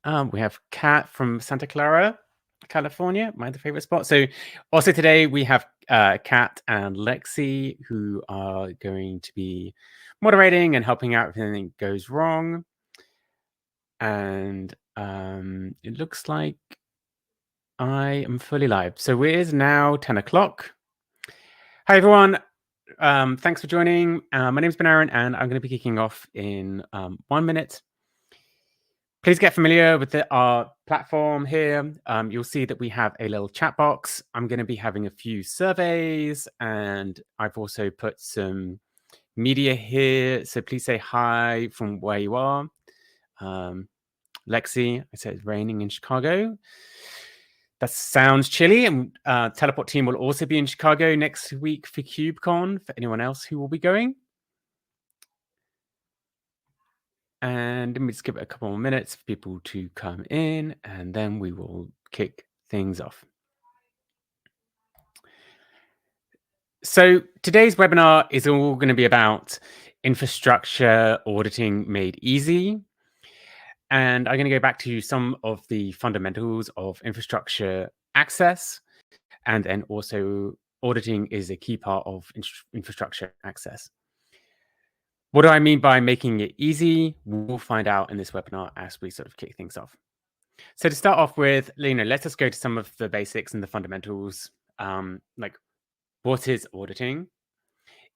We have Kat from Santa Clara, California, my favorite spot. So also today we have Kat and Lexi who are going to be moderating and helping out if anything goes wrong. And it looks like I am fully live. So it is now 10 o'clock. Hi, everyone. Thanks for joining. My name's Ben Aaron, and I'm going to be kicking off in 1 minute. Please get familiar with our platform here. You'll see that we have a little chat box. I'm going to be having a few surveys, and I've also put some media here. So please say hi from where you are. Lexi, I said it's raining in Chicago. That sounds chilly. And Teleport team will also be in Chicago next week for KubeCon, for anyone else who will be going. And let me just give it a couple more minutes for people to come in, and then we will kick things off. So today's webinar is all going to be about infrastructure auditing made easy. And I'm going to go back to some of the fundamentals of infrastructure access. And then also auditing is a key part of infrastructure access. What do I mean by making it easy? We'll find out in this webinar as we sort of kick things off. So to start off with, let's just go to some of the basics and the fundamentals. Like, what is auditing?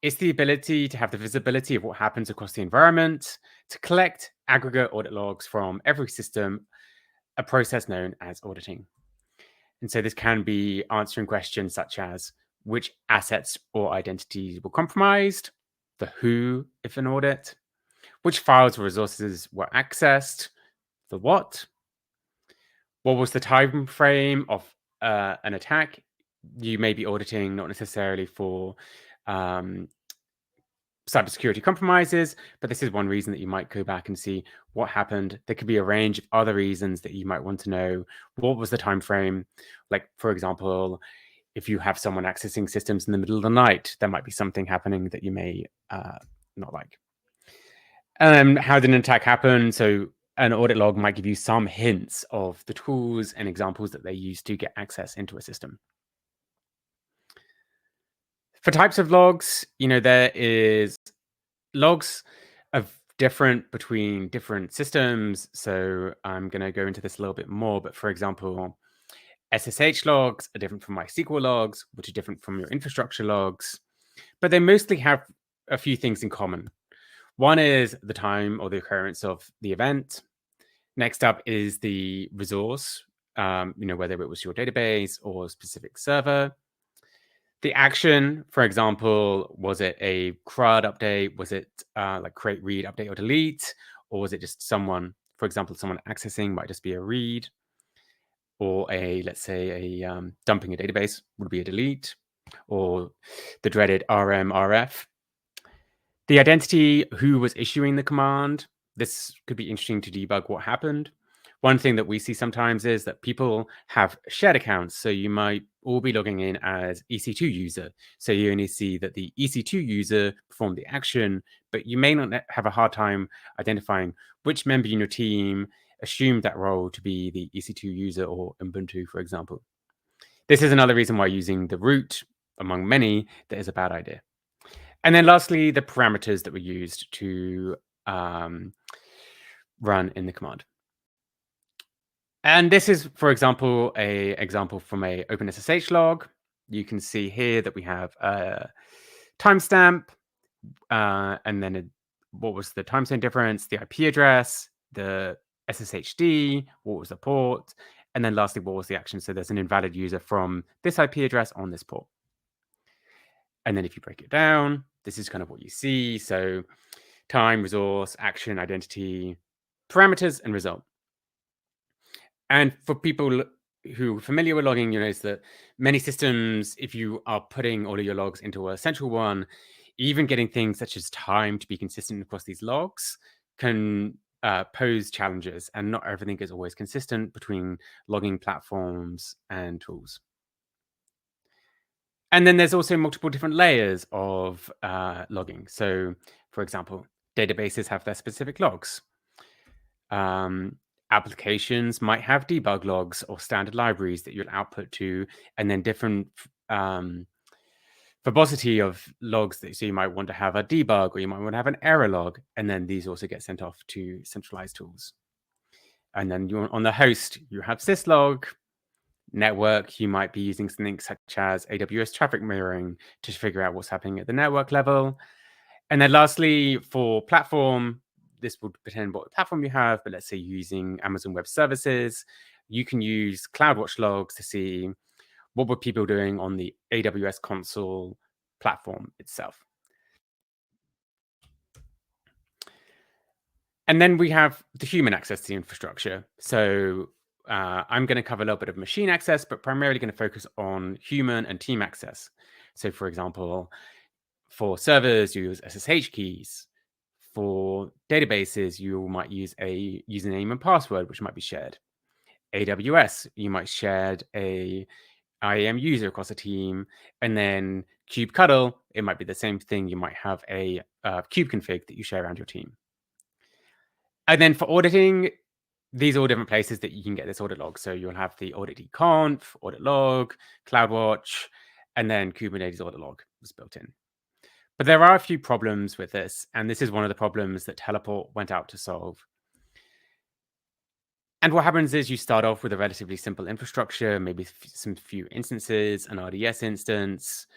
It's the ability to have the visibility of what happens across the environment, to collect aggregate audit logs from every system, a process known as auditing. And so this can be answering questions such as which assets or identities were compromised, the who if an audit, which files or resources were accessed, the what was the time frame of an attack. You may be auditing not necessarily for cybersecurity compromises, but this is one reason that you might go back and see what happened. There could be a range of other reasons that you might want to know. What was the time frame? Like, for example, if you have someone accessing systems in the middle of the night, there might be something happening that you may not like. How did an attack happen? So an audit log might give you some hints of the tools and examples that they use to get access into a system. For types of logs, there is logs of different between different systems. So I'm going to go into this a little bit more. But for example, SSH logs are different from MySQL logs, which are different from your infrastructure logs. But they mostly have a few things in common. One is the time or the occurrence of the event. Next up is the resource, whether it was your database or a specific server. The action, for example, was it a CRUD update? Was it like create, read, update, or delete? Or was it just someone, for example, someone accessing might just be a read, or let's say a dumping a database would be a delete, or the dreaded RMRF. The identity, who was issuing the command. This could be interesting to debug what happened. One thing that we see sometimes is that people have shared accounts. So you might all be logging in as EC2 user. So you only see that the EC2 user performed the action, but you may not have a hard time identifying which member in your team assumed that role to be the EC2 user or Ubuntu, for example. This is another reason why using the root, among many, that is a bad idea. And then lastly, the parameters that were used to run in the command. And this is, for example, an example from a OpenSSH log. You can see here that we have a timestamp, and then what was the time zone difference, the IP address, the SSHD, what was the port, and then lastly, what was the action. So there's an invalid user from this IP address on this port. And then if you break it down, this is kind of what you see. So time, resource, action, identity, parameters, and result. And for people who are familiar with logging, you notice that many systems, if you are putting all of your logs into a central one, even getting things such as time to be consistent across these logs can pose challenges, and not everything is always consistent between logging platforms and tools. And then there's also multiple different layers of logging. So, for example, databases have their specific logs. applications might have debug logs or standard libraries that you'll output to, and then different verbosity of logs that so you might want to have a debug or you might want to have an error log, and then these also get sent off to centralized tools. And then on the host, you have syslog. Network, you might be using something such as AWS traffic mirroring to figure out what's happening at the network level. And then lastly, for platform, this would depend what platform you have, but let's say you're using Amazon Web Services, you can use CloudWatch logs to see what were people doing on the AWS console platform itself. And then we have the human access to the infrastructure. So I'm going to cover a little bit of machine access, but primarily going to focus on human and team access. So for example, for servers, you use SSH keys. For databases, you might use a username and password, which might be shared. AWS, you might share a IAM user across a team, and then kubectl, it might be the same thing. You might have a kube config that you share around your team. And then for auditing, these are all different places that you can get this audit log. So you'll have the audit conf, audit log, CloudWatch, and then Kubernetes audit log was built in. But there are a few problems with this, and this is one of the problems that Teleport went out to solve. And what happens is you start off with a relatively simple infrastructure, maybe some few instances, an RDS instance.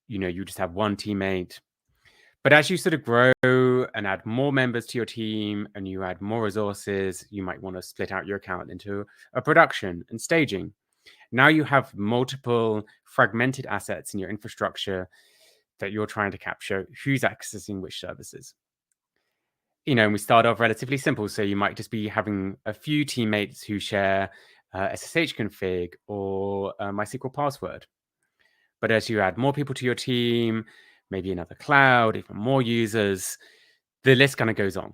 You just have one teammate. But as you sort of grow and add more members to your team and you add more resources, you might want to split out your account into a production and staging. Now you have multiple fragmented assets in your infrastructure that you're trying to capture who's accessing which services. And we start off relatively simple. So you might just be having a few teammates who share SSH config or MySQL password. But as you add more people to your team, maybe another cloud, even more users, the list kind of goes on.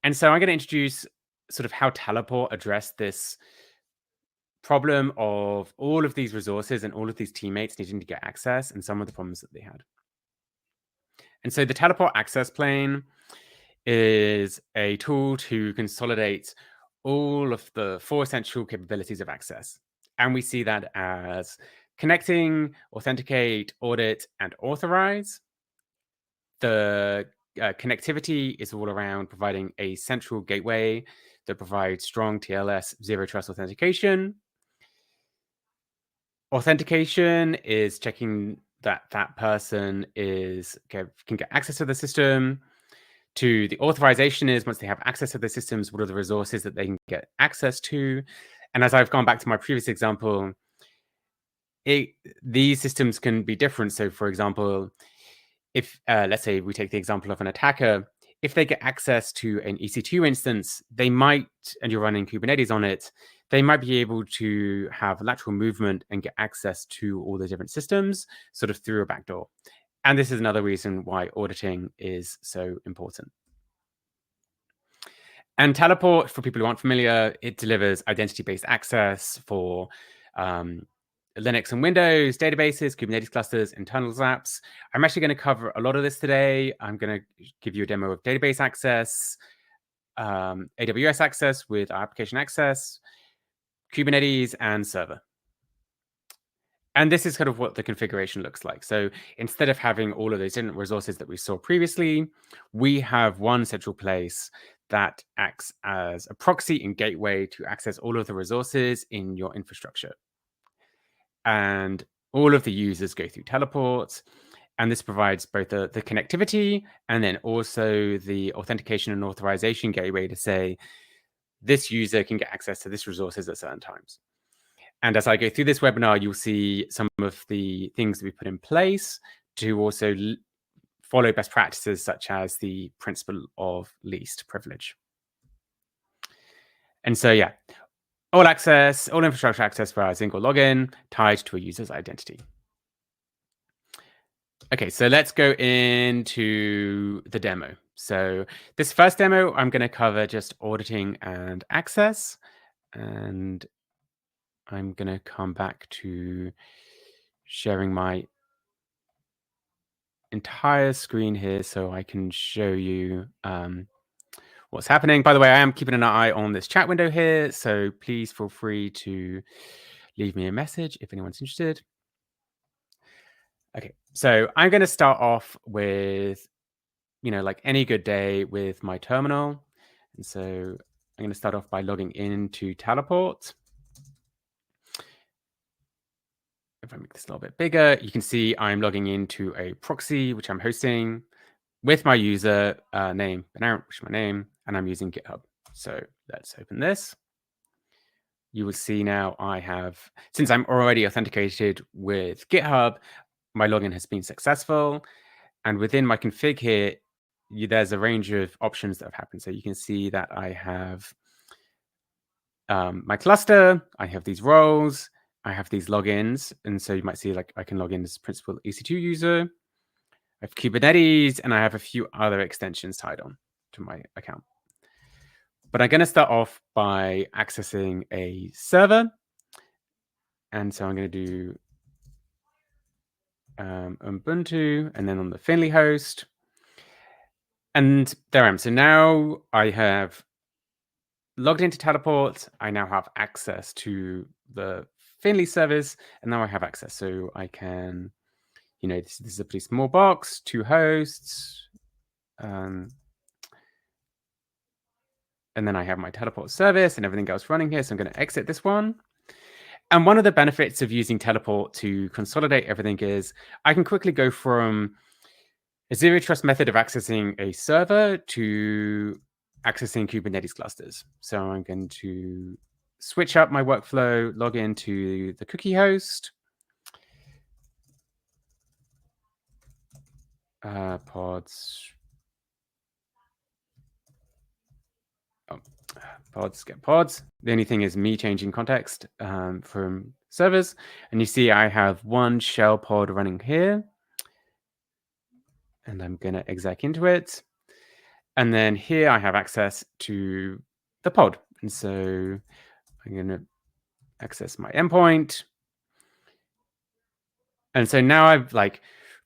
And so I'm going to introduce sort of how Teleport addressed this problem of all of these resources and all of these teammates needing to get access and some of the problems that they had. And so the Teleport access plane is a tool to consolidate all of the 4 essential capabilities of access. And we see that as connecting, authenticate, audit, and authorize. The connectivity is all around providing a central gateway that provides strong TLS zero trust authentication. Authentication is checking that that person can get access to the system. To the authorization is once they have access to the systems, what are the resources that they can get access to? And as I've gone back to my previous example, these systems can be different. So, for example, if let's say we take the example of an attacker, if they get access to an EC2 instance, they might, and you're running Kubernetes on it, they might be able to have lateral movement and get access to all the different systems sort of through a backdoor. And this is another reason why auditing is so important. And Teleport, for people who aren't familiar, it delivers identity-based access for Linux and Windows, databases, Kubernetes clusters, internals apps. I'm actually going to cover a lot of this today. I'm going to give you a demo of database access, AWS access with our application access, Kubernetes, and server. And this is kind of what the configuration looks like. So instead of having all of those different resources that we saw previously, we have one central place that acts as a proxy and gateway to access all of the resources in your infrastructure. And all of the users go through teleports. And this provides both the connectivity and then also the authentication and authorization gateway to say, this user can get access to this resources at certain times. And as I go through this webinar, you'll see some of the things that we put in place to also follow best practices, such as the principle of least privilege. And so, yeah, all access, all infrastructure access via a single login tied to a user's identity. Okay, so let's go into the demo. So this first demo, I'm going to cover just auditing and access. And I'm going to come back to sharing my entire screen here so I can show you what's happening. By the way, I am keeping an eye on this chat window here, so please feel free to leave me a message if anyone's interested. Okay, so I'm going to start off with, like any good day with my terminal. And so I'm going to start off by logging into Teleport. If I make this a little bit bigger, you can see I'm logging into a proxy, which I'm hosting with my user name, which is my name, and I'm using GitHub. So let's open this. You will see now I have, since I'm already authenticated with GitHub, my login has been successful. And within my config here, there's a range of options that have happened. So you can see that I have my cluster, I have these roles, I have these logins. And so you might see like I can log in as principal EC2 user, I have Kubernetes, and I have a few other extensions tied on to my account. But I'm going to start off by accessing a server. And so I'm going to do Ubuntu, and then on the Finley host. And there I am. So now I have logged into Teleport. I now have access to the Finley service, and now I have access. So I can, this is a pretty small box, 2 hosts. And then I have my Teleport service and everything else running here. So I'm going to exit this one. And one of the benefits of using Teleport to consolidate everything is I can quickly go from a zero trust method of accessing a server to accessing Kubernetes clusters. So I'm going to switch up my workflow, log into the cookie host, pods. Pods get pods. The only thing is me changing context from servers. And you see I have one shell pod running here. And I'm going to exec into it. And then here I have access to the pod. And so I'm going to access my endpoint. And so now I've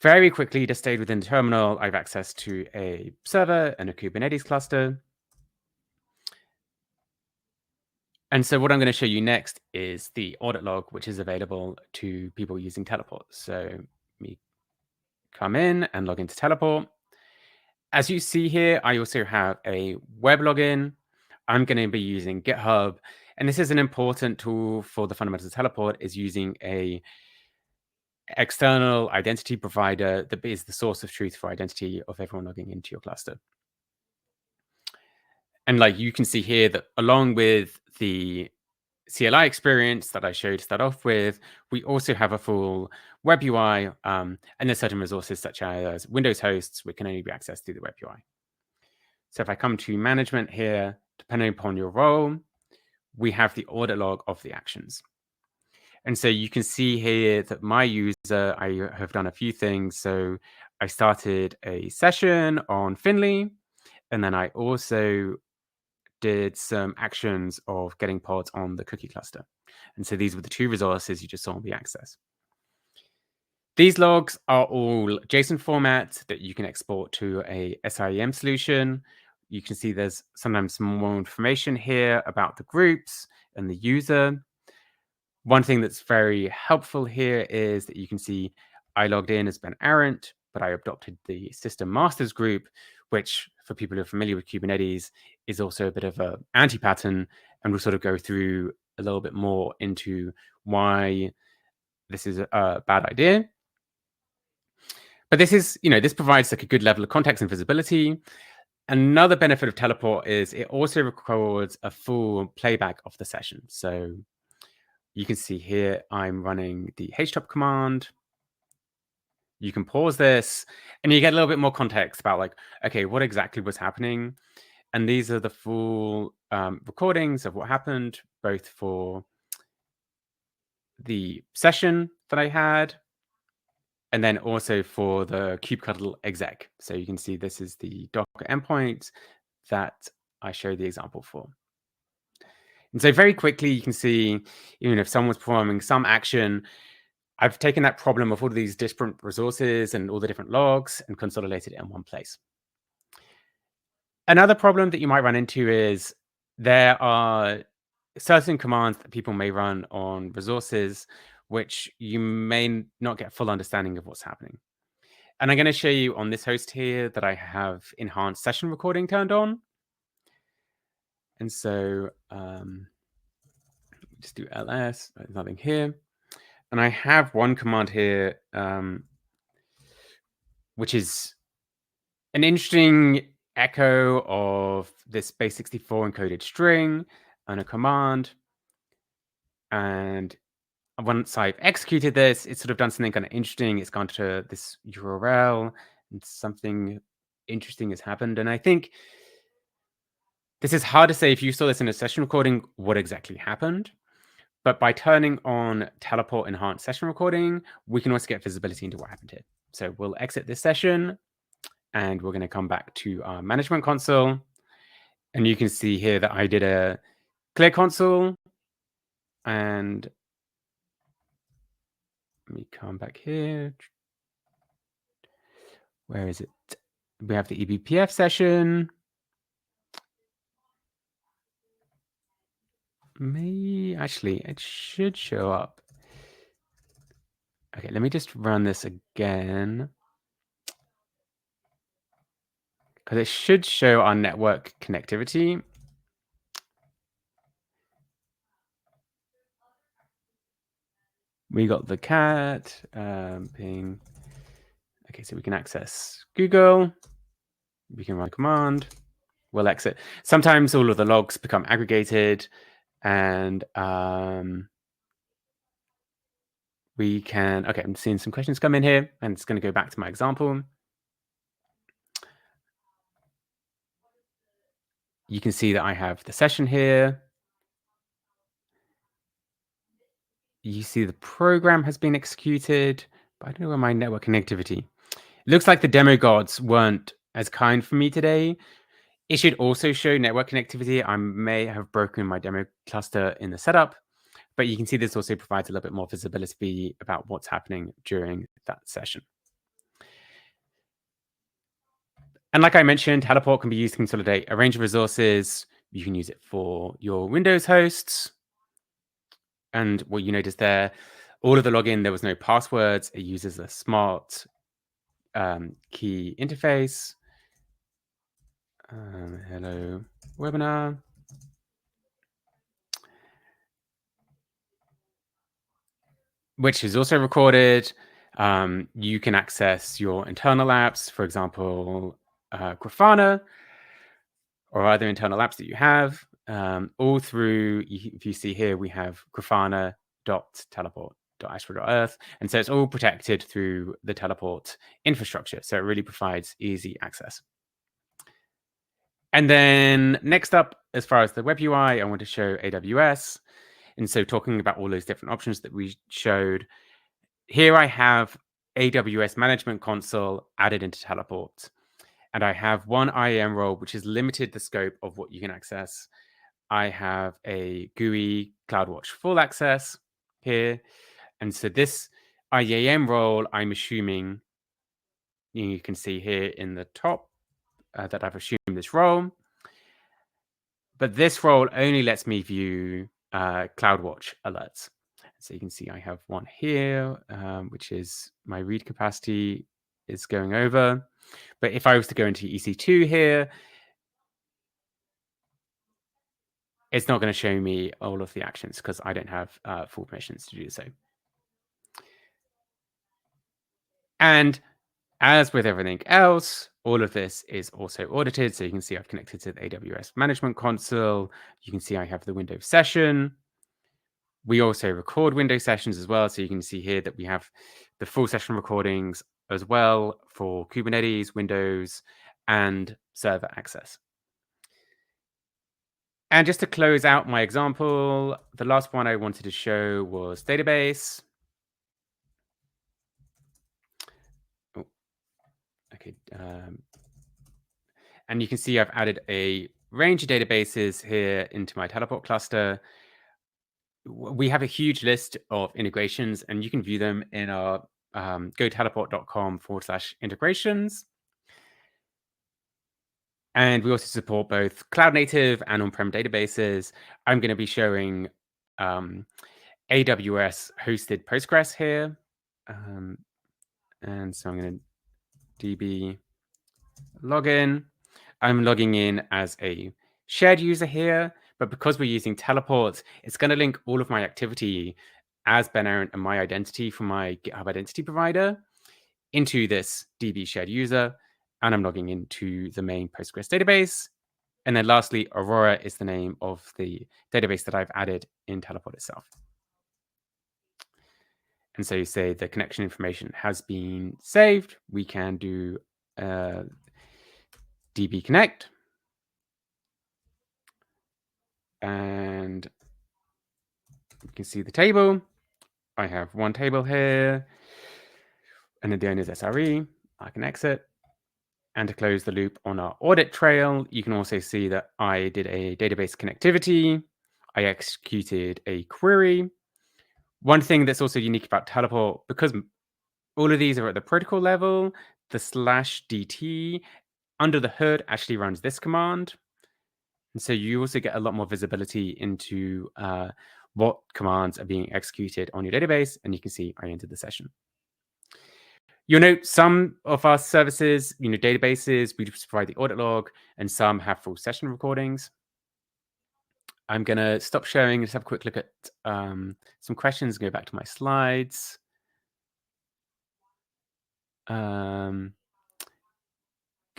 very quickly just stayed within the terminal. I've access to a server and a Kubernetes cluster. And so what I'm going to show you next is the audit log, which is available to people using Teleport. So me come in and log into Teleport. As you see here, I also have a web login. I'm going to be using GitHub. And this is an important tool for the fundamentals of Teleport, is using a external identity provider that is the source of truth for identity of everyone logging into your cluster. And you can see here that along with the CLI experience that I showed to start off with, we also have a full web UI, and there's certain resources such as Windows hosts, which can only be accessed through the web UI. So if I come to management here, depending upon your role, we have the audit log of the actions. And so you can see here that my user, I have done a few things. So I started a session on Finley, and then I also did some actions of getting pods on the cookie cluster. And so these were the 2 resources you just saw me access. These logs are all JSON format that you can export to a SIEM solution. You can see there's sometimes some more information here about the groups and the user. One thing that's very helpful here is that you can see I logged in as Ben Arendt, but I adopted the system masters group, which for people who are familiar with Kubernetes is also a bit of an anti-pattern. And we'll sort of go through a little bit more into why this is a bad idea. But this is, this provides a good level of context and visibility. Another benefit of Teleport is it also records a full playback of the session. So you can see here, I'm running the htop command. You can pause this and you get a little bit more context about okay, what exactly was happening. And these are the full recordings of what happened, both for the session that I had, and then also for the kubectl exec. So you can see this is the Docker endpoint that I showed the example for. And so very quickly, you can see, even if someone's performing some action, I've taken that problem of all of these different resources and all the different logs and consolidated it in one place. Another problem that you might run into is there are certain commands that people may run on resources which you may not get full understanding of what's happening. And I'm going to show you on this host here that I have enhanced session recording turned on. And so just do ls, there's nothing here. And I have one command here, which is an interesting echo of this base64 encoded string and a command. And once I've executed this, it's sort of done something kind of interesting. It's gone to this URL and something interesting has happened. And I think this is hard to say if you saw this in a session recording, what exactly happened. But by turning on teleport enhanced session recording, we can also get visibility into what happened here. So we'll exit this session and we're going to come back to our management console. And you can see here that I did a clear console. And let me come back here. Where is it? We have the eBPF session. Actually, it should show up. Okay, let me just run this again. Because it should show our network connectivity. We got the cat ping. Okay, so we can access Google. We can run a command. We'll exit. Sometimes all of the logs become aggregated, and we can. Okay, I'm seeing some questions come in here, and it's going to go back to my example. You can see that I have the session here. You see the program has been executed, but I don't know where my network connectivity. It looks like the demo gods weren't as kind for me today. It should also show network connectivity. I may have broken my demo cluster in the setup, but you can see this also provides a little bit more visibility about what's happening during that session. And like I mentioned, Teleport can be used to consolidate a range of resources. You can use it for your Windows hosts. And what you notice there, all of the login, there was no passwords. It uses a smart key interface. Hello, webinar. Which is also recorded. You can access your internal apps, for example, Grafana, or other internal apps that you have, all through, if you see here, we have grafana.teleport.astro.earth. And so it's all protected through the teleport infrastructure. So it really provides easy access. And then next up, as far as the web UI, I want to show AWS. And so talking about all those different options that we showed, here I have AWS Management Console added into Teleport. And I have one IAM role, which has limited the scope of what you can access. I have a GUI CloudWatch full access here. And so this IAM role, I'm assuming, you can see here in the top that I've assumed this role. But this role only lets me view CloudWatch alerts. So you can see I have one here, which is my read capacity is going over. But if I was to go into EC2 here, it's not going to show me all of the actions because I don't have full permissions to do so. And as with everything else, all of this is also audited. So you can see I've connected to the AWS Management Console. You can see I have the Windows session. We also record Windows sessions as well. So you can see here that we have the full session recordings as well for Kubernetes, Windows, and server access. And just to close out my example, the last one I wanted to show was database. Oh, okay. And you can see I've added a range of databases here into my Teleport cluster. We have a huge list of integrations, and you can view them in our goteleport.com/integrations. And we also support both cloud native and on-prem databases. I'm going to be showing um, AWS hosted Postgres here. Um, and so I'm going to DB login. I'm logging in as a shared user here, but because we're using teleports, it's going to link all of my activity as Ben Arendt and my identity from my GitHub identity provider into this DB shared user. And I'm logging into the main Postgres database. And then lastly, Aurora is the name of the database that I've added in Teleport itself. And so you say the connection information has been saved. We can do DB connect. And you can see the table. I have one table here. And then the owner is SRE. I can exit. And to close the loop on our audit trail, you can also see that I did a database connectivity. I executed a query. One thing that's also unique about Teleport, because all of these are at the protocol level, the /DT under the hood actually runs this command. And so you also get a lot more visibility into what commands are being executed on your database. And you can see I entered the session. You'll note some of our services, databases, we just provide the audit log, and some have full session recordings. I'm going to stop sharing and just have a quick look at some questions, go back to my slides. Can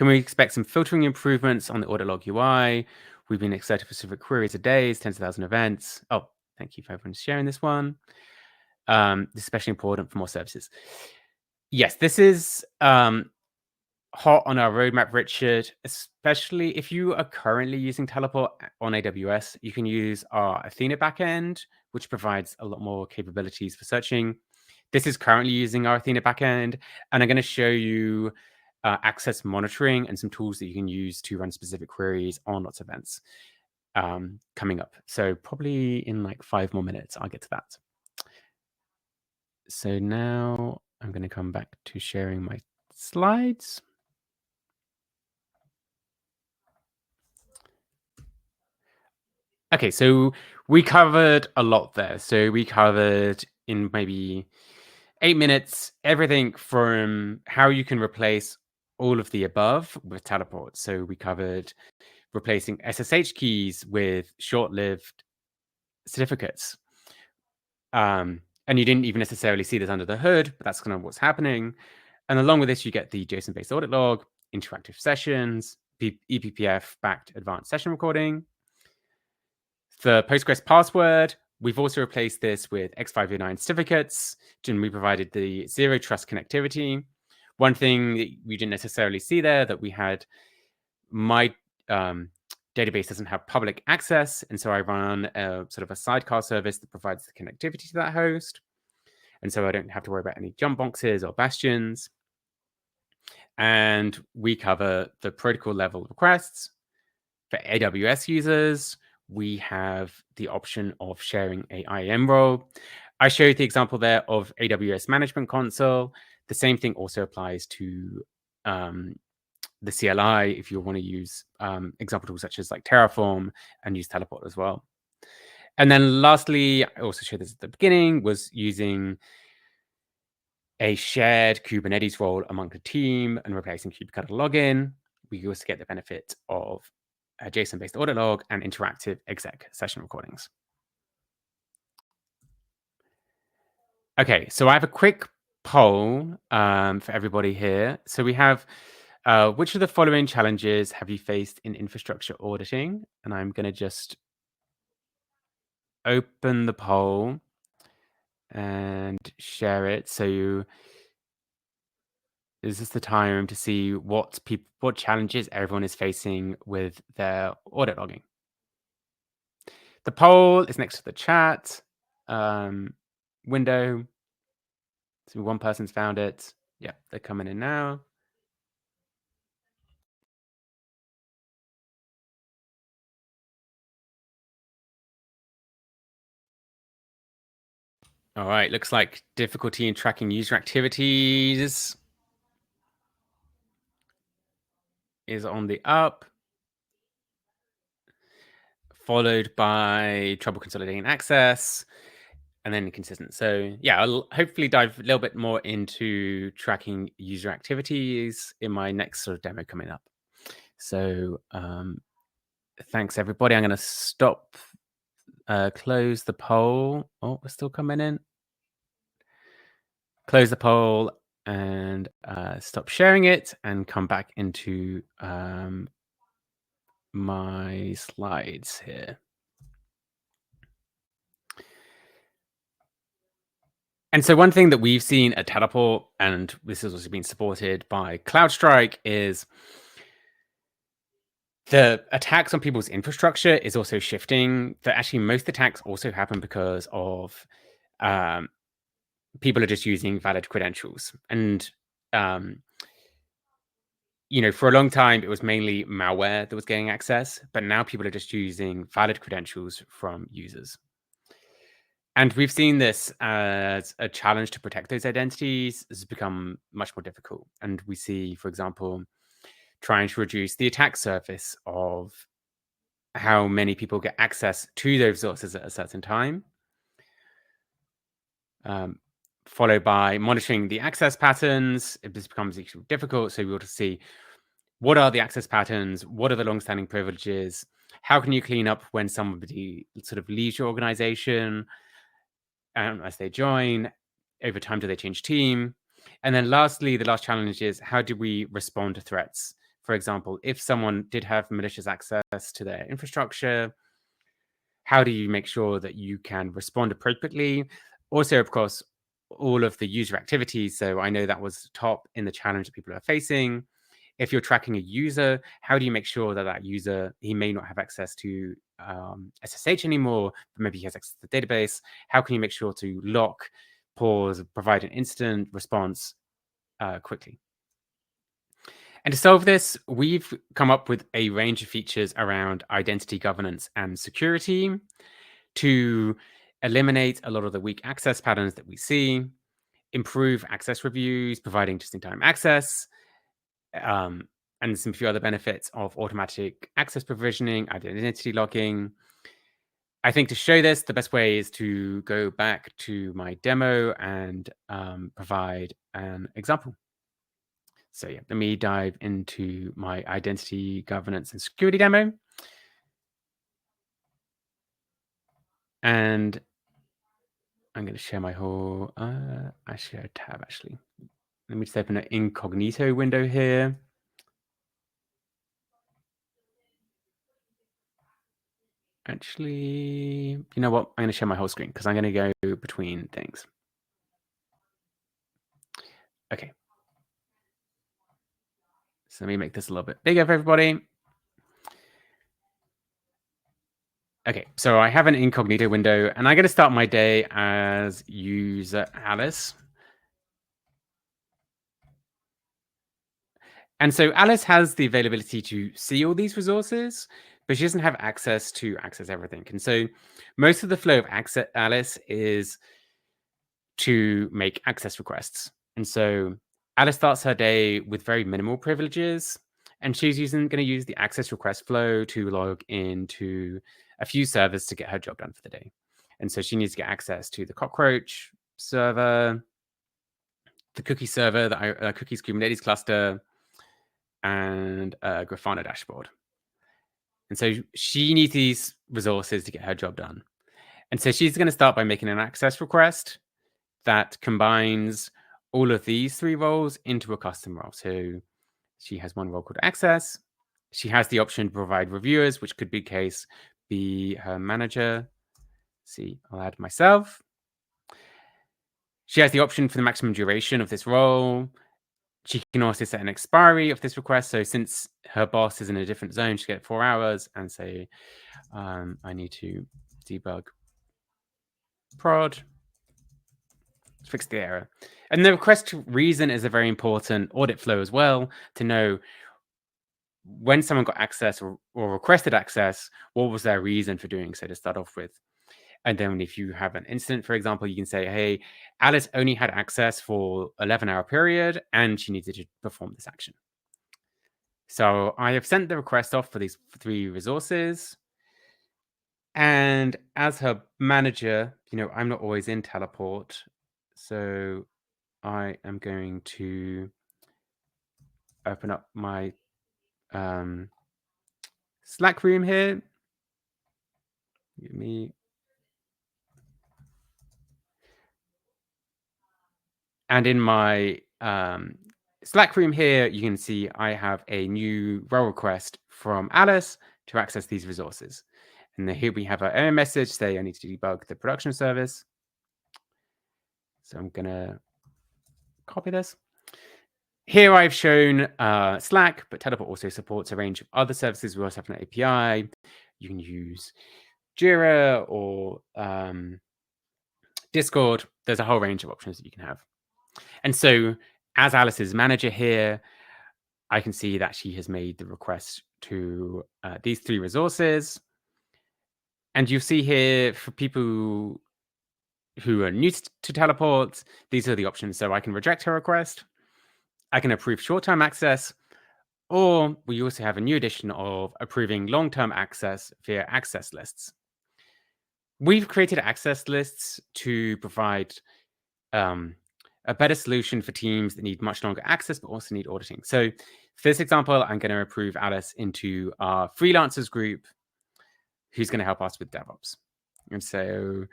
we expect some filtering improvements on the audit log UI? We've been excited for specific queries a day, tens of thousands of events. Oh, thank you for everyone sharing this one. This is especially important for more services. Yes, this is hot on our roadmap, Richard, especially if you are currently using Teleport on AWS. You can use our Athena backend, which provides a lot more capabilities for searching. This is currently using our Athena backend, and I'm going to show you access monitoring and some tools that you can use to run specific queries on lots of events coming up. So probably in like 5 more minutes, I'll get to that. So now I'm going to come back to sharing my slides. Okay, so we covered a lot there. So we covered in maybe 8 minutes everything from how you can replace all of the above with teleport. So we covered replacing SSH keys with short-lived certificates. And you didn't even necessarily see this under the hood, but that's kind of what's happening. And along with this, you get the JSON-based audit log, interactive sessions, ePPF-backed advanced session recording. The Postgres password, we've also replaced this with X509 certificates, and we provided the zero trust connectivity. One thing that we didn't necessarily see there that we had, my database doesn't have public access, and so I run a sort of a sidecar service that provides the connectivity to that host. And so I don't have to worry about any jump boxes or bastions. And we cover the protocol level requests. For AWS users, we have the option of sharing a IAM role. I showed the example there of AWS Management Console. The same thing also applies to the CLI if you want to use example tools such as like Terraform and use Teleport as well. And then lastly, I also showed this at the beginning, was using a shared Kubernetes role among the team and replacing kubectl login. We also get the benefit of a JSON-based audit log and interactive exec session recordings. Okay, so I have a quick poll for everybody here. So we have, which of the following challenges have you faced in infrastructure auditing? And I'm going to just open the poll and share it. So is this the time to see what challenges everyone is facing with their audit logging? The poll is next to the chat window. So one person's found it. Yeah, they're coming in now. All right, looks like difficulty in tracking user activities is on the up. followed by trouble consolidating access, and then inconsistent. So yeah, I'll hopefully dive a little bit more into tracking user activities in my next sort of demo coming up. So thanks everybody. I'm going to stop, close the poll. Oh, we're still coming in. Close the poll and stop sharing it and come back into my slides here. And so one thing that we've seen at Teleport, and this has also been supported by CloudStrike, is the attacks on people's infrastructure is also shifting. That actually most attacks also happen because of people are just using valid credentials. And for a long time, it was mainly malware that was getting access, but now people are just using valid credentials from users. And we've seen this as a challenge to protect those identities has become much more difficult. And we see, for example, trying to reduce the attack surface of how many people get access to those resources at a certain time, followed by monitoring the access patterns. This becomes extremely difficult. So we want to see what are the access patterns, what are the long-standing privileges, how can you clean up when somebody sort of leaves your organization as they join, over time do they change team? And then lastly, the last challenge is how do we respond to threats? For example, if someone did have malicious access to their infrastructure, how do you make sure that you can respond appropriately? Also, of course, all of the user activities. So I know that was top in the challenge that people are facing. If you're tracking a user, how do you make sure that that user, he may not have access to SSH anymore, but maybe he has access to the database? How can you make sure to lock, pause, provide an instant response quickly? And to solve this, we've come up with a range of features around identity governance and security to eliminate a lot of the weak access patterns that we see, improve access reviews, providing just-in-time access, and some few other benefits of automatic access provisioning, identity logging. I think to show this, the best way is to go back to my demo and provide an example. So yeah, let me dive into my identity governance and security demo. And I'm going to share my whole, I share a tab actually. Let me just open an incognito window here. Actually, you know what? I'm going to share my whole screen because I'm going to go between things. Okay. So let me make this a little bit bigger for everybody. Okay, so I have an incognito window and I'm going to start my day as user Alice. And so Alice has the availability to see all these resources, but she doesn't have access to access everything. And so most of the flow of access Alice is to make access requests. And so Alice starts her day with very minimal privileges, and she's going to use the access request flow to log into a few servers to get her job done for the day. And so she needs to get access to the Cockroach server, the cookie server, the cookies Kubernetes cluster, and a Grafana dashboard. And so she needs these resources to get her job done. And so she's going to start by making an access request that combines all of these three roles into a custom role. So she has one role called access. She has the option to provide reviewers, which could be her manager. See, I'll add myself. She has the option for the maximum duration of this role. She can also set an expiry of this request. So since her boss is in a different zone, she get 4 hours and say, I need to debug prod, fix the error. And the request reason is a very important audit flow as well, to know when someone got access or requested access, what was their reason for doing so to start off with. And then if you have an incident, for example, you can say, hey, Alice only had access for 11-hour period and she needed to perform this action. So I have sent the request off for these three resources. And as her manager, I'm not always in teleport. So I am going to open up my um, Slack room here. Give me, and in my Slack room here, you can see I have a new role request from Alice to access these resources. And then here we have our error message, say I need to debug the production service. So I'm going to copy this. Here I've shown Slack, but Teleport also supports a range of other services. We also have an API. You can use Jira or Discord. There's a whole range of options that you can have. And so as Alice's manager here, I can see that she has made the request to these 3 resources. And you'll see here for people who are new to Teleport, these are the options. So I can reject her request. I can approve short-term access, or we also have a new addition of approving long-term access via access lists. We've created access lists to provide a better solution for teams that need much longer access, but also need auditing. So for this example, I'm going to approve Alice into our freelancers group, who's going to help us with DevOps. And so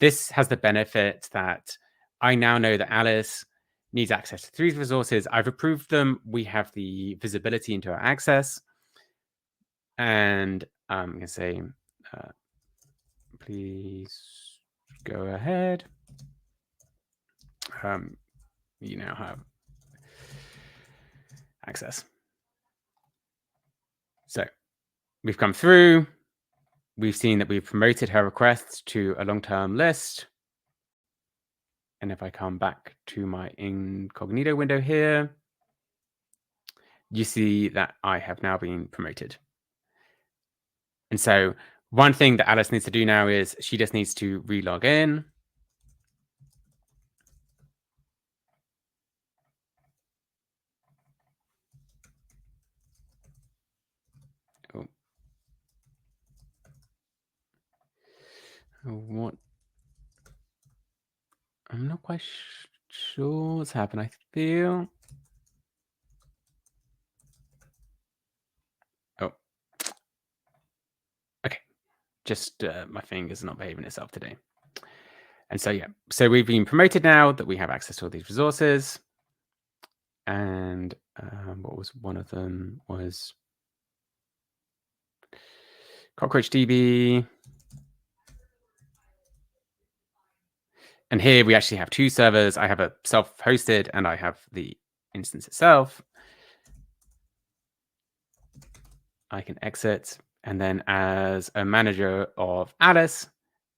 this has the benefit that I now know that Alice needs access to 3 resources. I've approved them. We have the visibility into our access. And I'm going to say, please go ahead. You now have access. So we've come through. We've seen that we've promoted her request to a long-term list. And if I come back to my incognito window here, you see that I have now been promoted. And so one thing that Alice needs to do now is she just needs to re-log in. Oh. What? I'm not quite sure what's happened. I feel. Oh. Okay. Just my finger's not behaving itself today. And so, yeah. So we've been promoted now that we have access to all these resources. And what was one of them was Cockroach DB. And here we actually have 2 servers. I have a self-hosted and I have the instance itself. I can exit. And then as a manager of Alice,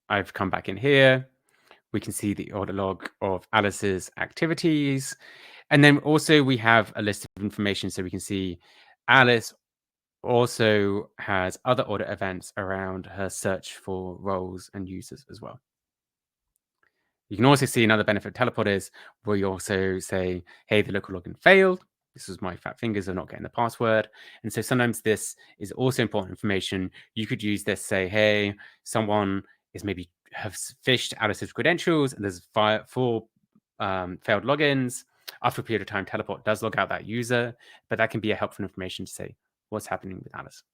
I've come back in here. We can see the audit log of Alice's activities. And then also we have a list of information so we can see Alice also has other audit events around her search for roles and users as well. You can also see another benefit of Teleport is where you also say, hey, the local login failed. This was my fat fingers of not getting the password. And so sometimes this is also important information. You could use this, say, hey, someone is maybe has phished Alice's credentials and there's 4 failed logins. After a period of time, Teleport does log out that user, but that can be a helpful information to say what's happening with Alice.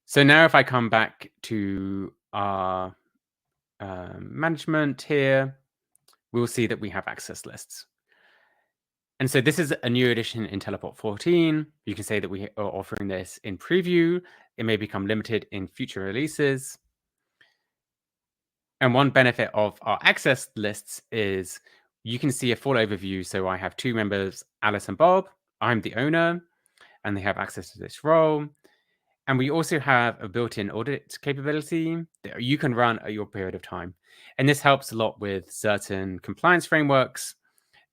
So now if I come back to our management here, we'll see that we have access lists. And so this is a new addition in Teleport 14. You can say that we are offering this in preview. It may become limited in future releases. And one benefit of our access lists is you can see a full overview. So I have 2 members, Alice and Bob. I'm the owner, and they have access to this role. And we also have a built-in audit capability that you can run at your period of time. And this helps a lot with certain compliance frameworks.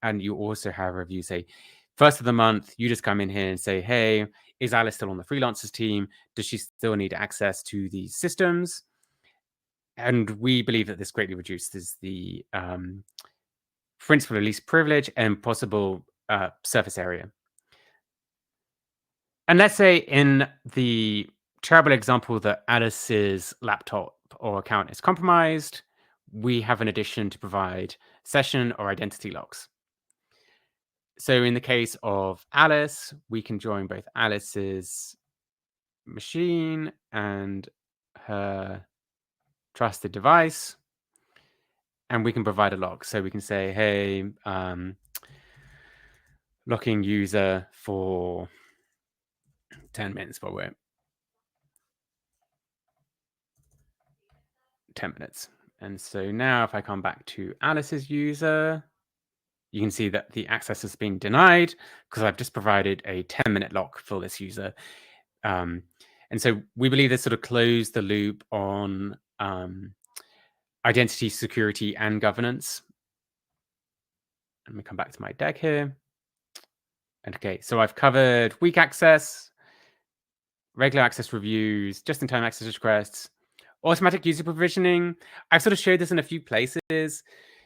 And you also have a review, say, first of the month, you just come in here and say, hey, is Alice still on the freelancers team? Does she still need access to these systems? And we believe that this greatly reduces the principal of least privilege and possible surface area. And let's say in the terrible example that Alice's laptop or account is compromised, we have an addition to provide session or identity logs. So in the case of Alice, we can join both Alice's machine and her trusted device, and we can provide a log. So we can say, hey, locking user for 10 minutes while we're 10 minutes. And so now if I come back to Alice's user, you can see that the access has been denied because I've just provided a 10-minute lock for this user. And so we believe this sort of closed the loop on identity, security, and governance. Let me come back to my deck here. Okay, so I've covered weak access, regular access reviews, just-in-time access requests, automatic user provisioning. I've sort of showed this in a few places,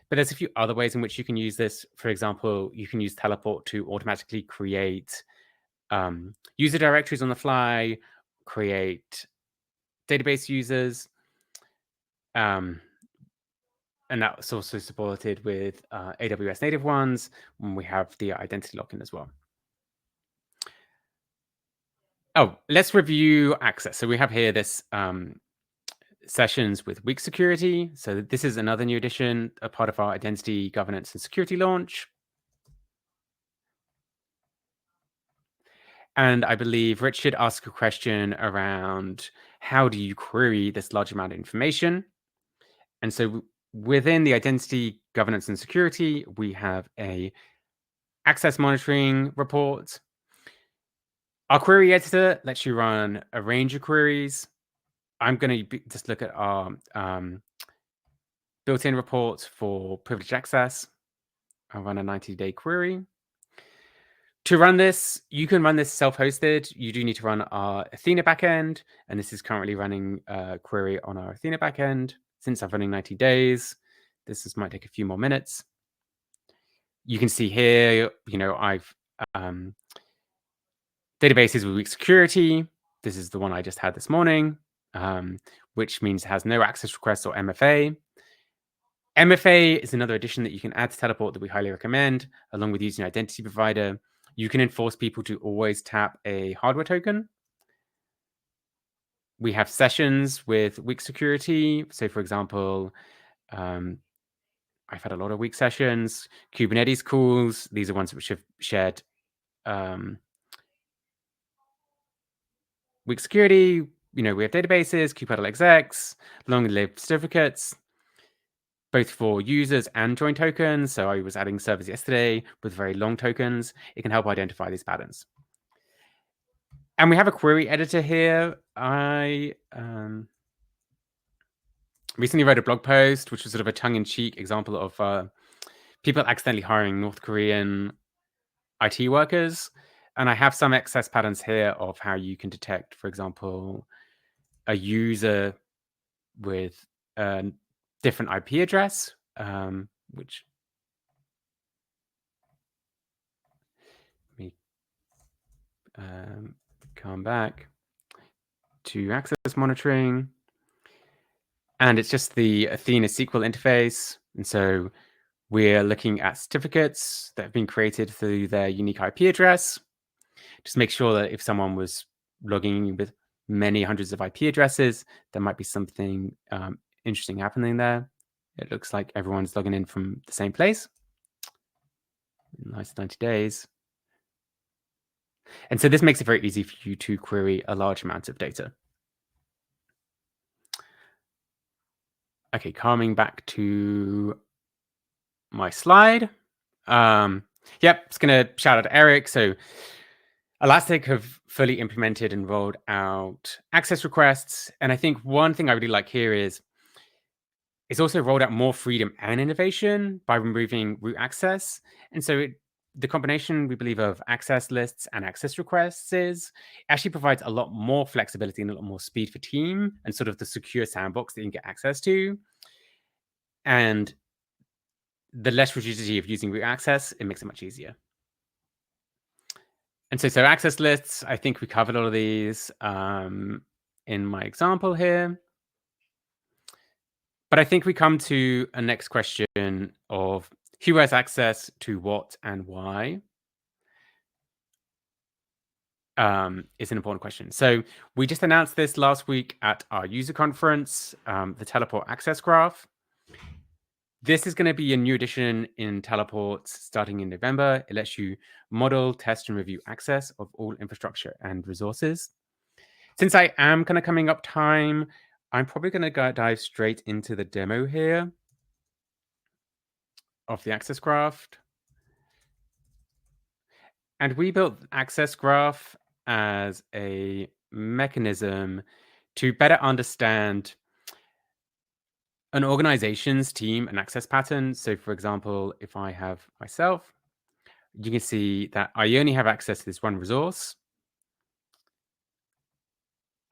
but there's a few other ways in which you can use this. For example, you can use Teleport to automatically create user directories on the fly, create database users, and that's also supported with AWS native ones when we have the identity lock-in as well. Oh, let's review access. So we have here this sessions with weak security. So this is another new addition, a part of our identity governance and security launch. And I believe Richard asked a question around how do you query this large amount of information? And so within the identity governance and security, we have a access monitoring report. Our query editor lets you run a range of queries. I'm going to just look at our built-in report for privileged access. I'll run a 90-day query. To run this, you can run this self-hosted. You do need to run our Athena backend, and this is currently running a query on our Athena backend. Since I'm running 90 days, might take a few more minutes. You can see here, I've databases with weak security. This is the one I just had this morning, which means it has no access requests or MFA. MFA is another addition that you can add to Teleport that we highly recommend, along with using an identity provider. You can enforce people to always tap a hardware token. We have sessions with weak security. So, for example, I've had a lot of weak sessions. Kubernetes calls. These are ones which have shared weak security. We have databases, kubectl execs, long-lived certificates, both for users and join tokens. So I was adding servers yesterday with very long tokens. It can help identify these patterns. And we have a query editor here. I recently wrote a blog post, which was sort of a tongue-in-cheek example of people accidentally hiring North Korean IT workers. And I have some excess patterns here of how you can detect, for example, a user with a different IP address, which let me come back to access monitoring. And it's just the Athena SQL interface. And so we're looking at certificates that have been created through their unique IP address. Just make sure that if someone was logging with many hundreds of IP addresses, there might be something interesting happening there. It looks like everyone's logging in from the same place. Nice 90 days. And so this makes it very easy for you to query a large amount of data. Okay, coming back to my slide. Just going to shout out to Eric. So Elastic have fully implemented and rolled out access requests. And I think one thing I really like here is it's also rolled out more freedom and innovation by removing root access. And so the combination, we believe, of access lists and access requests actually provides a lot more flexibility and a lot more speed for team and sort of the secure sandbox that you can get access to. And the less rigidity of using root access, it makes it much easier. And so access lists, I think we covered all of these. in my example here. But I think we come to a next question of who has access to what and why. Is an important question. So we just announced this last week at our user conference, the Teleport Access Graph. This is going to be a new addition in Teleport starting in November. It lets you model, test, and review access of all infrastructure and resources. Since I am kind of coming up time, I'm probably going to dive straight into the demo here of the access graph. And we built access graph as a mechanism to better understand an organization's team and access pattern. So for example, if I have myself, you can see that I only have access to this one resource.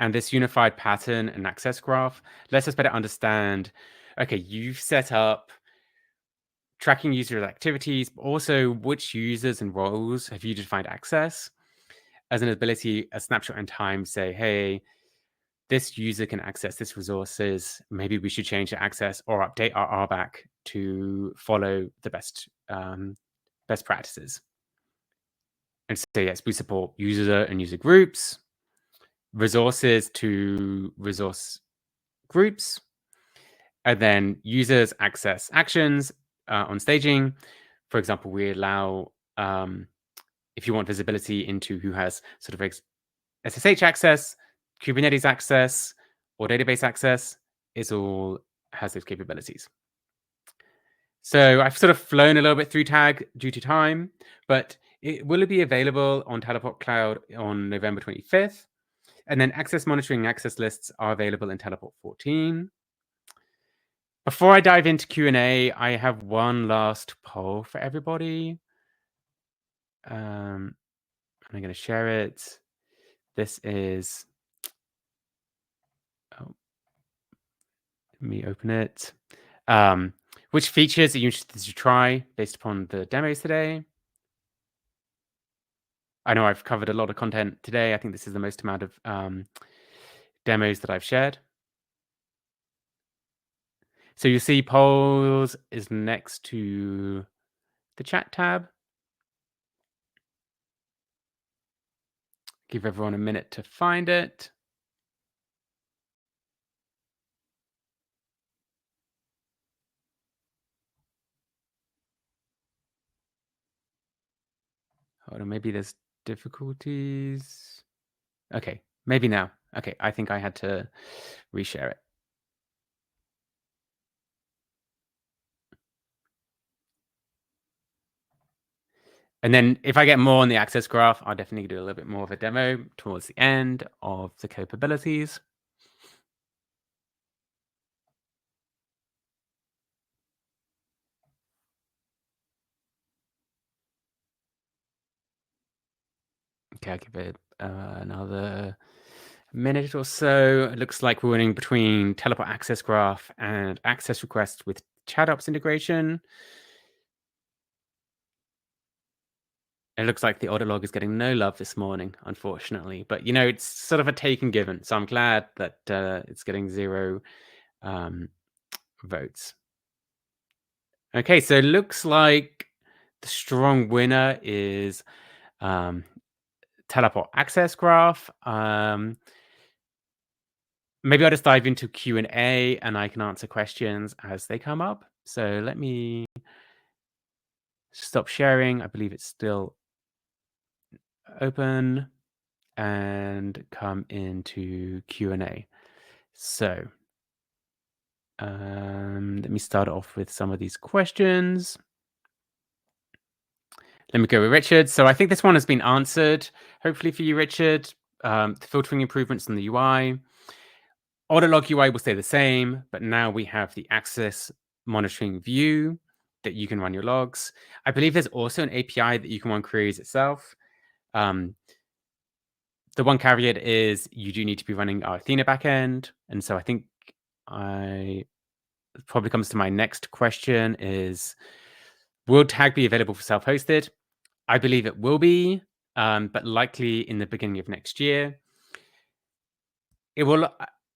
And this unified pattern and access graph lets us better understand, okay, you've set up tracking user activities, but also which users and roles have you defined access as an ability, a snapshot in time, say, hey, this user can access this resources. Maybe we should change the access or update our RBAC to follow the best practices. And so yes, we support user and user groups, resources to resource groups, and then users access actions on staging. For example, we allow, if you want visibility into who has sort of SSH access, Kubernetes access, or database access, it all has those capabilities. So I've sort of flown a little bit through tag due to time, but will it be available on Teleport Cloud on November 25th? And then access monitoring and access lists are available in Teleport 14. Before I dive into Q&A, I have one last poll for everybody. I'm going to share it. This is, oh, let me open it. Which features are you interested to try based upon the demos today? I know I've covered a lot of content today. I think this is the most amount of demos that I've shared. So you see polls is next to the chat tab. Give everyone a minute to find it. Hold on, maybe there's difficulties. Okay, maybe now. Okay, I think I had to reshare it. And then if I get more on the access graph, I'll definitely do a little bit more of a demo towards the end of the capabilities. Okay, I'll give it another minute or so. It looks like we're running between Teleport Access Graph and access requests with ChatOps integration. It looks like the audit log is getting no love this morning, unfortunately. But, it's sort of a take and given. So I'm glad that it's getting 0 votes. Okay, so it looks like the strong winner is Teleport Access Graph. Maybe I'll just dive into Q&A and I can answer questions as they come up. So let me stop sharing. I believe it's still open and come into Q&A. So let me start off with some of these questions. Let me go with Richard. So I think this one has been answered, hopefully for you, Richard. The filtering improvements in the UI. Audit Log UI will stay the same, but now we have the access monitoring view that you can run your logs. I believe there's also an API that you can run queries itself. The one caveat is you do need to be running our Athena backend. And so I think it probably comes to my next question is, will tag be available for self-hosted? I believe it will be, but likely in the beginning of next year. It will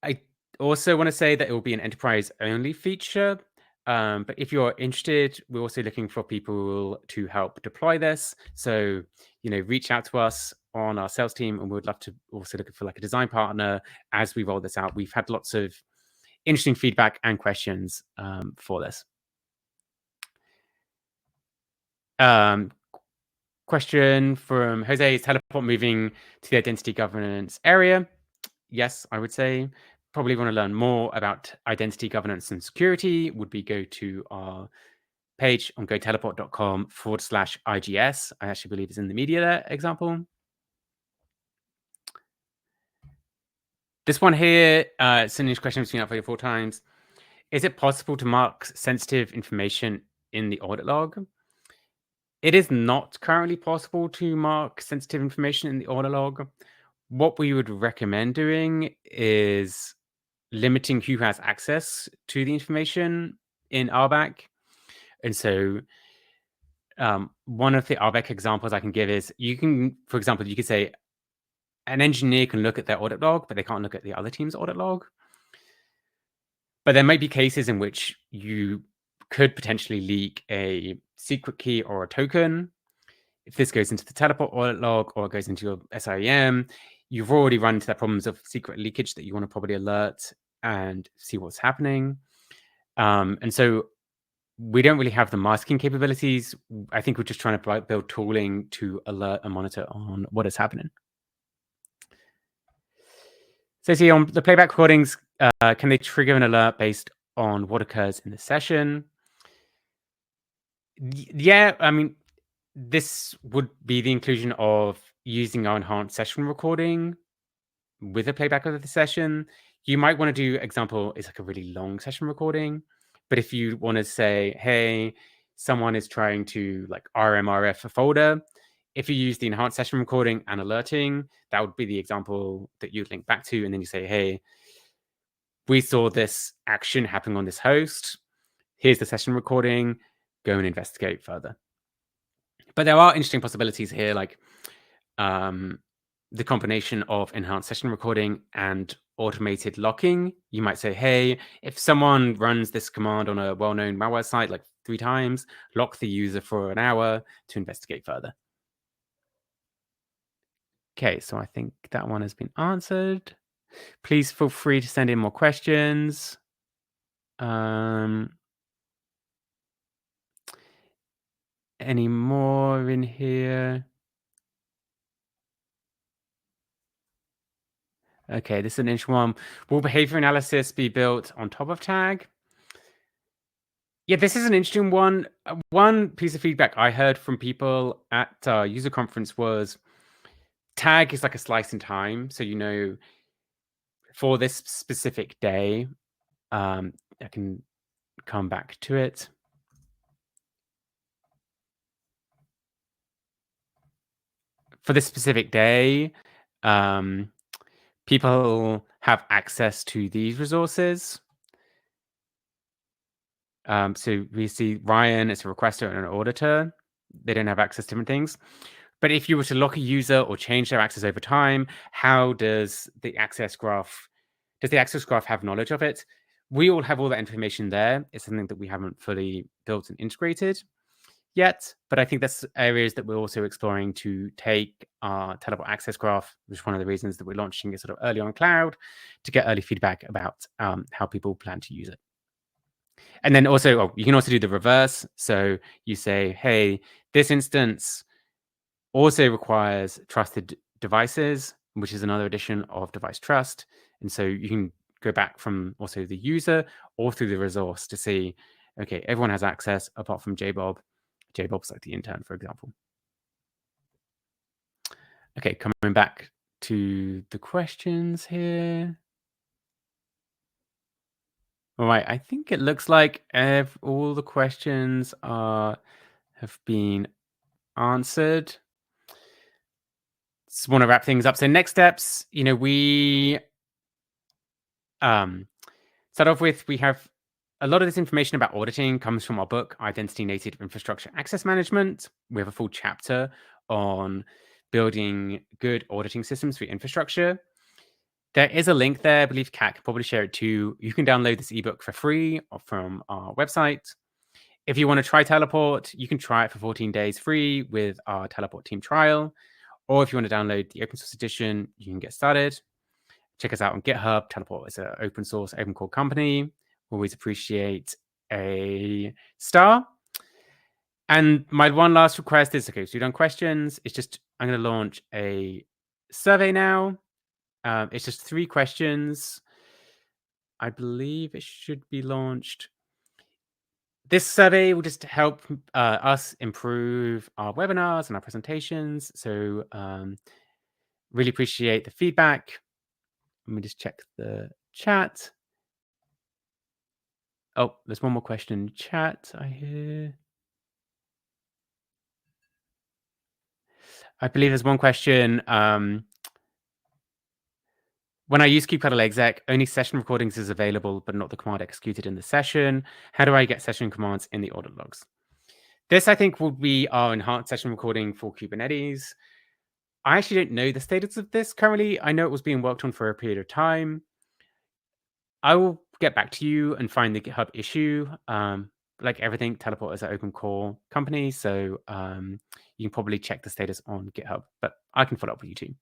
I also wanna say that it will be an enterprise-only feature, but if you're interested, we're also looking for people to help deploy this. So, reach out to us on our sales team, and we would love to also look for, like, a design partner as we roll this out. We've had lots of interesting feedback and questions, for this. Um, Question from Jose: Is Teleport moving to the identity governance area? Yes, I would say. Probably want to learn more about identity governance and security, would be go to our page on goteleport.com/IGS. I actually believe it's in the media there example. This one here, it's an English question I've seen up 4 times. Is it possible to mark sensitive information in the audit log? It is not currently possible to mark sensitive information in the audit log. What we would recommend doing is limiting who has access to the information in RBAC. And so, one of the RBAC examples I can give is for example, you could say an engineer can look at their audit log, but they can't look at the other team's audit log. But there might be cases in which you could potentially leak a secret key or a token. If this goes into the teleport audit log or it goes into your SIEM, you've already run into the problems of secret leakage that you want to probably alert and see what's happening. And so we don't really have the masking capabilities. I think we're just trying to build tooling to alert and monitor on what is happening. So see on the playback recordings, can they trigger an alert based on what occurs in the session? Yeah, I mean, this would be the inclusion of using our enhanced session recording with a playback of the session. You might want to do example is like a really long session recording, but if you want to say, hey, someone is trying to like RMRF a folder, if you use the enhanced session recording and alerting, that would be the example that you'd link back to, and then you say, hey, we saw this action happening on this host. Here's the session recording. Go and investigate further. But there are interesting possibilities here, like the combination of enhanced session recording and automated locking. You might say, hey, if someone runs this command on a well-known malware site like 3 times, lock the user for an hour to investigate further. Okay, so I think that one has been answered. Please feel free to send in more questions. Any more in here? Okay, this is an interesting one. Will behavior analysis be built on top of tag? Yeah, this is an interesting one. One piece of feedback I heard from people at user conference was tag is like a slice in time. So, for this specific day, I can come back to it. For this specific day, people have access to these resources. So we see Ryan as a requester and an auditor. They don't have access to different things. But if you were to lock a user or change their access over time, how does the access graph have knowledge of it? We all have all that information there. It's something that we haven't fully built and integrated yet. But I think that's areas that we're also exploring to take our teleport access graph, which is one of the reasons that we're launching it sort of early on cloud, to get early feedback about how people plan to use it. And then also, you can also do the reverse. So you say, hey, this instance also requires trusted devices, which is another edition of device trust. And so you can go back from also the user or through the resource to see, okay, everyone has access apart from JBob. JBob's like the intern, for example. Okay, coming back to the questions here. All right, I think it looks like all the questions have been answered. Just want to wrap things up. So next steps, we start off with, we have a lot of this information about auditing comes from our book, Identity Native Infrastructure Access Management. We have a full chapter on building good auditing systems for infrastructure. There is a link there. I believe Kat can probably share it too. You can download this ebook for free from our website. If you want to try Teleport, you can try it for 14 days free with our Teleport team trial. Or if you want to download the open source edition, you can get started. Check us out on GitHub. Teleport is an open source, open core company. Always appreciate a star. And my one last request is, okay, so you've done questions. It's just, I'm going to launch a survey now. It's just 3 questions. I believe it should be launched. This survey will just help us improve our webinars and our presentations. So really appreciate the feedback. Let me just check the chat. Oh, there's one more question in chat, I hear. I believe there's one question. When I use kubectl exec, only session recordings is available, but not the command executed in the session. How do I get session commands in the audit logs? This, I think, will be our enhanced session recording for Kubernetes. I actually don't know the status of this currently. I know it was being worked on for a period of time. I will get back to you and find the GitHub issue. Like everything, Teleport is an open core company, so you can probably check the status on GitHub, but I can follow up with you too.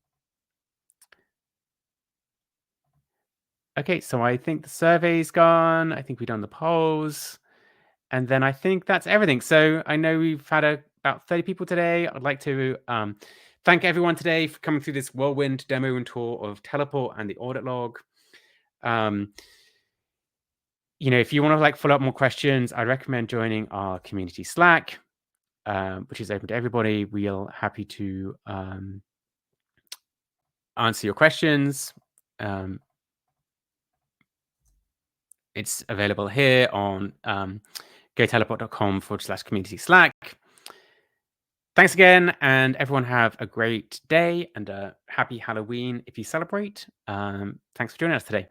Okay, so I think the survey's gone. I think we've done the polls. And then I think that's everything. So I know we've had about 30 people today. I'd like to thank everyone today for coming through this whirlwind demo and tour of Teleport and the audit log. If you want to follow up more questions, I recommend joining our community Slack, which is open to everybody. We're happy to answer your questions. It's available here on goteleport.com/community Slack. Thanks again, and everyone have a great day and a happy Halloween if you celebrate. Thanks for joining us today.